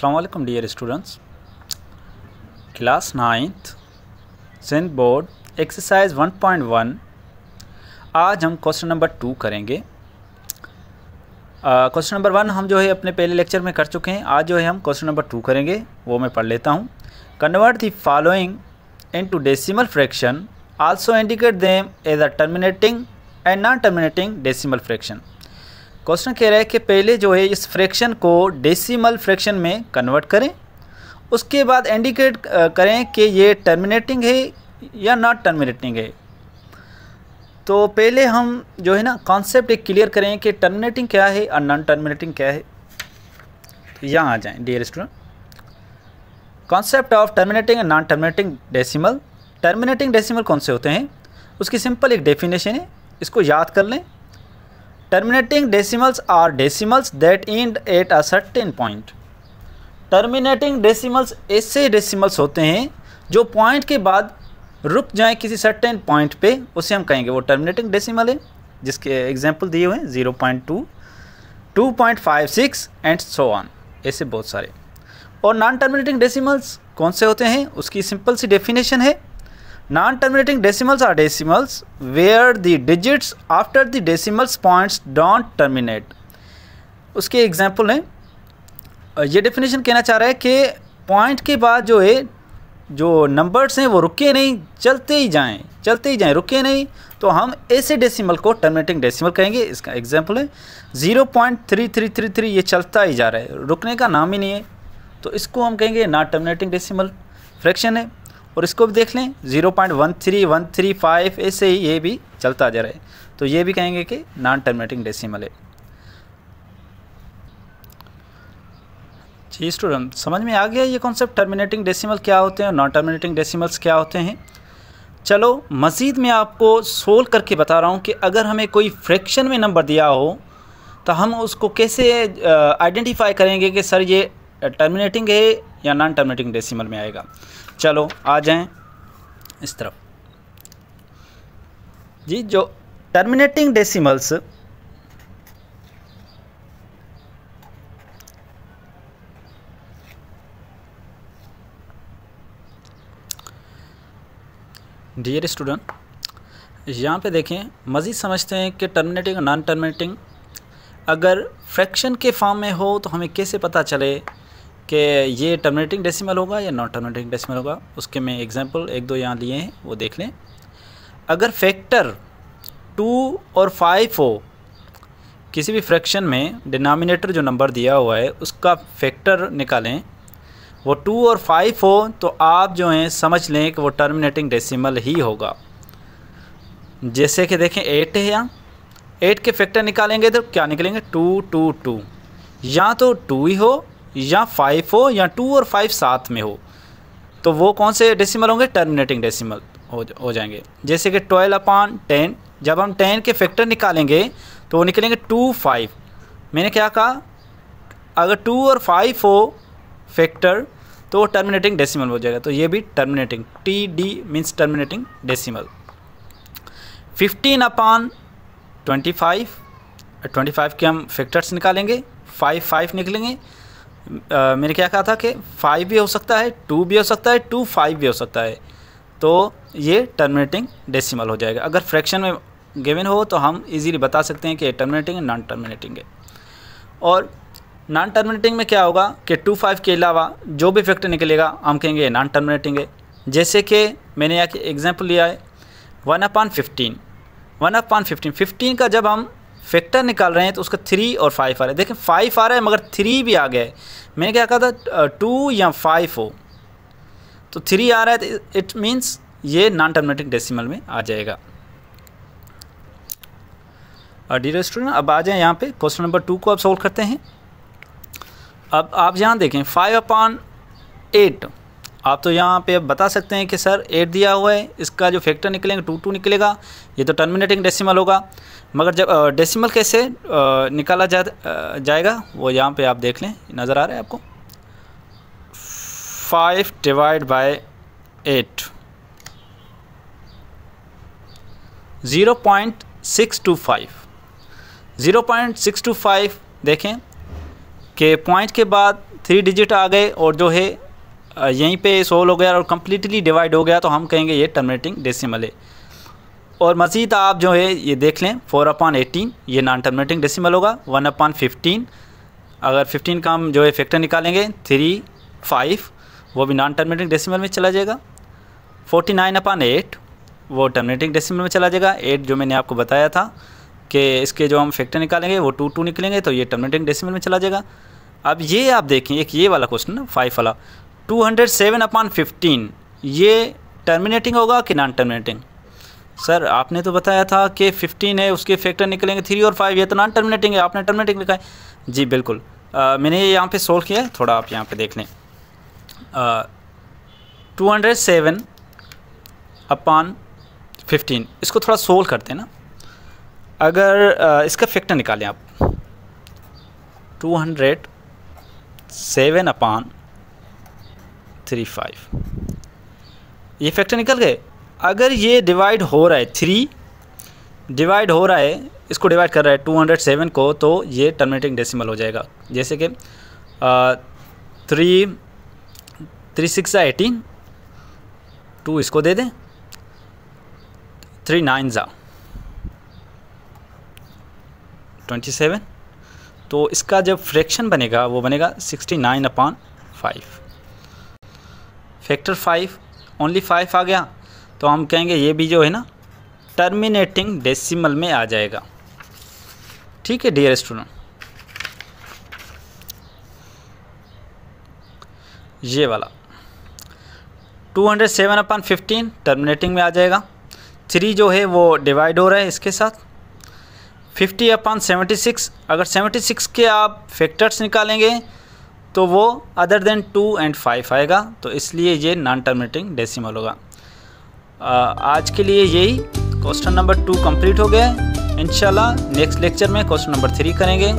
अस्सलाम वालेकुम dear students, class 9th Sindh board exercise 1.1। आज हम क्वेश्चन नंबर 2 करेंगे। क्वेश्चन नंबर 1 हम जो है अपने पहले लेक्चर में कर चुके हैं। आज जो है हम क्वेश्चन नंबर 2 करेंगे, वो मैं पढ़ लेता हूँ। Convert the following into decimal fraction, also indicate them as a terminating and non terminating decimal fraction. Question कह रहा है कि पहले जो है इस फ्रैक्शन को डेसिमल फ्रैक्शन में कन्वर्ट करें, उसके बाद इंडिकेट करें कि ये टर्मिनेटिंग है या नॉट टर्मिनेटिंग है। तो पहले हम जो है ना कॉन्सेप्ट एक क्लियर करें कि टर्मिनेटिंग क्या है और नॉन टर्मिनेटिंग क्या है। तो यहाँ आ जाएं dear student. Concept of terminating and non terminating decimal. Terminating decimal कौन से होते हैं, उसकी सिंपल एक डेफिनेशन है, इसको याद कर लें। Terminating decimals are decimals that end at a certain point। Terminating decimals ऐसे decimals होते हैं जो पॉइंट के बाद रुक जाएं किसी सर्टेन पॉइंट पे, उसे हम कहेंगे वो टर्मिनेटिंग डेसिमल है, जिसके एग्जांपल दिए हुए हैं 0.2, 2.56 एंड सो ऑन, ऐसे बहुत सारे। और नॉन टर्मिनेटिंग डेसिमल्स कौन से होते हैं, उसकी सिंपल सी डेफिनेशन है। Non-terminating decimals are decimals where the digits after the decimals points don't terminate। उसके एग्जाम्पल हैं। ये डेफिनेशन कहना चाह रहा है कि पॉइंट के बाद जो है जो नंबर्स हैं वो रुके नहीं, चलते ही जाएं, रुके नहीं, तो हम ऐसे डेसिमल को टर्मिनेटिंग डेसिमल कहेंगे। इसका एग्जाम्पल है 0.3333, ये चलता ही जा रहा है, रुकने का नाम ही नहीं है, तो इसको हम कहेंगे नॉट टर्मिनेटिंग डेसिमल फ्रैक्शन है। और इसको भी देख लें 0.13135, ऐसे ही ये भी चलता जा रहा है, तो ये भी कहेंगे कि नॉन टर्मिनेटिंग डेसिमल है। जी स्टूडेंट, समझ में आ गया ये कॉन्सेप्ट, टर्मिनेटिंग डेसिमल क्या होते हैं और नॉन टर्मिनेटिंग डेसिमल्स क्या होते हैं। चलो मज़ीद मैं आपको सोल्व करके बता रहा हूँ कि अगर हमें कोई फ्रैक्शन में नंबर दिया हो तो हम उसको कैसे आइडेंटिफाई करेंगे कि सर ये टर्मिनेटिंग है या नॉन टर्मिनेटिंग डेसिमल में आएगा। चलो आ जाएं इस तरफ। जी जो टर्मिनेटिंग डेसिमल्स डियर स्टूडेंट, यहाँ पे देखें, मज़ीद समझते हैं कि टर्मिनेटिंग और नॉन टर्मिनेटिंग अगर फ्रैक्शन के फॉर्म में हो तो हमें कैसे पता चले कि ये टर्मिनेटिंग डेसिमल होगा या नॉन टर्मिनेटिंग डेसिमल होगा। उसके मैं एग्जांपल 1-2 यहाँ लिए हैं, वो देख लें। अगर फैक्टर 2 और 5 हो किसी भी फ्रैक्शन में, डिनोमिनेटर जो नंबर दिया हुआ है उसका फैक्टर निकालें, वो 2 और 5 हो, तो आप जो हैं समझ लें कि वो टर्मिनेटिंग डेसिमल ही होगा। जैसे कि देखें 8 है, यहाँ 8 के फैक्टर निकालेंगे तो क्या निकलेंगे, 2 2 2, या तो 2 ही हो या 5 हो या 2 और 5 साथ में हो, तो वो कौन से डेसिमल होंगे, टर्मिनेटिंग डेसिमल हो जाएंगे। जैसे कि 12/10, जब हम 10 के फैक्टर निकालेंगे तो वो निकलेंगे 2 5। मैंने क्या कहा, अगर 2 और 5 हो फैक्टर तो वो टर्मिनेटिंग डेसिमल हो जाएगा, तो ये भी terminating, TD means terminating decimal. 15/25, 25 के हम फैक्टर्स निकालेंगे, 5 निकलेंगे। मैंने क्या कहा था कि 5 भी हो सकता है, 2 भी हो सकता है, 2 5 भी हो सकता है, तो ये टर्मिनेटिंग डेसिमल हो जाएगा। अगर फ्रैक्शन में गिवन हो तो हम इजीली बता सकते हैं कि टर्मिनेटिंग है नॉन टर्मिनेटिंग है। और नॉन टर्मिनेटिंग में क्या होगा कि 2 5 के अलावा जो भी फैक्टर निकलेगा हम कहेंगे नॉन टर्मिनेटिंग है। जैसे कि मैंने यहाँ एग्जाम्पल लिया है 1/15, 1/15, 15 का जब हम फैक्टर निकाल रहे हैं तो उसका 3 और 5 आ रहा है। देखें 5 आ रहा है मगर 3 भी आ गया है। मैंने क्या कहा था 2 या 5 हो, तो 3 आ रहा है, तो इट मीन्स ये नॉन टर्मिनेटिंग डेसिमल में आ जाएगा। और डियर स्टूडेंट, अब आ जाए यहाँ पे क्वेश्चन नंबर 2 को अब सोल्व करते हैं। अब आप यहाँ देखें 5/8, आप तो यहाँ पे बता सकते हैं कि सर 8 दिया हुआ है, इसका जो फैक्टर निकलेंगे 2 2 निकलेगा, ये तो टर्मिनेटिंग डेसिमल होगा। मगर जब डेसिमल कैसे निकाला जाएगा वो यहाँ पे आप देख लें, नज़र आ रहा है आपको। 5 डिवाइड बाय 8, 0.625, 0.625 देखें कि पॉइंट के बाद 3 डिजिट आ गए और जो है यहीं पे सोल्व हो गया और कम्प्लीटली डिवाइड हो गया, तो हम कहेंगे ये टर्मिनेटिंग डेसिमल है। और मज़ीद आप जो है ये देख लें 4/18 ये नॉन टर्मिनेटिंग डेसिमल होगा। 1/15 अगर 15 का हम जो है फैक्टर निकालेंगे 3, 5 वो भी नॉन टर्मिनेटिंग डेसिमल में चला जाएगा। 49/8 वो टर्मिनेटिंग डेसिमल में चला जाएगा। 8 जो मैंने आपको बताया था कि इसके जो हम फैक्टर निकालेंगे वो 2 निकलेंगे, तो ये टर्मिनेटिंग डेसिमल में चला जाएगा। अब ये आप देखें एक ये वाला क्वेश्चन ना 5 वाला 207/15 ये टर्मिनेटिंग होगा कि नॉन टर्मिनेटिंग? सर आपने तो बताया था कि 15 है उसके फैक्टर निकलेंगे 3 और 5, ये तो नॉन टर्मिनेटिंग है, आपने टर्मिनेटिंग लिखा है। जी बिल्कुल, मैंने यहाँ पे सोल्व किया है, थोड़ा आप यहाँ पे देख लें। 207/15 इसको थोड़ा सोल्व करते हैं ना। अगर इसका फैक्टर निकालें आप 207/35 ये फैक्टर निकल गए। अगर ये डिवाइड हो रहा है 3 डिवाइड हो रहा है, इसको डिवाइड कर रहा है 207 को, तो ये टर्मिनेटिंग डेसिमल हो जाएगा। जैसे कि 3 6 18 2 इसको दे दें, 3 9 27, तो इसका जब फ्रैक्शन बनेगा वो बनेगा 69/5। फैक्टर 5 ओनली 5 आ गया, तो हम कहेंगे ये भी जो है ना टर्मिनेटिंग डेसिमल में आ जाएगा। ठीक है डियर स्टूडेंट, ये वाला 207/15 टर्मिनेटिंग में आ जाएगा। 3 जो है वो डिवाइड हो रहा है इसके साथ। 50/76 अगर 76 के आप फैक्टर्स निकालेंगे तो वो अदर देन 2 और 5 आएगा, तो इसलिए ये नॉन टर्मिनेटिंग डेसिमल होगा। आज के लिए यही क्वेश्चन नंबर 2 कंप्लीट हो गया है। इंशाल्लाह नेक्स्ट लेक्चर में क्वेश्चन नंबर 3 करेंगे।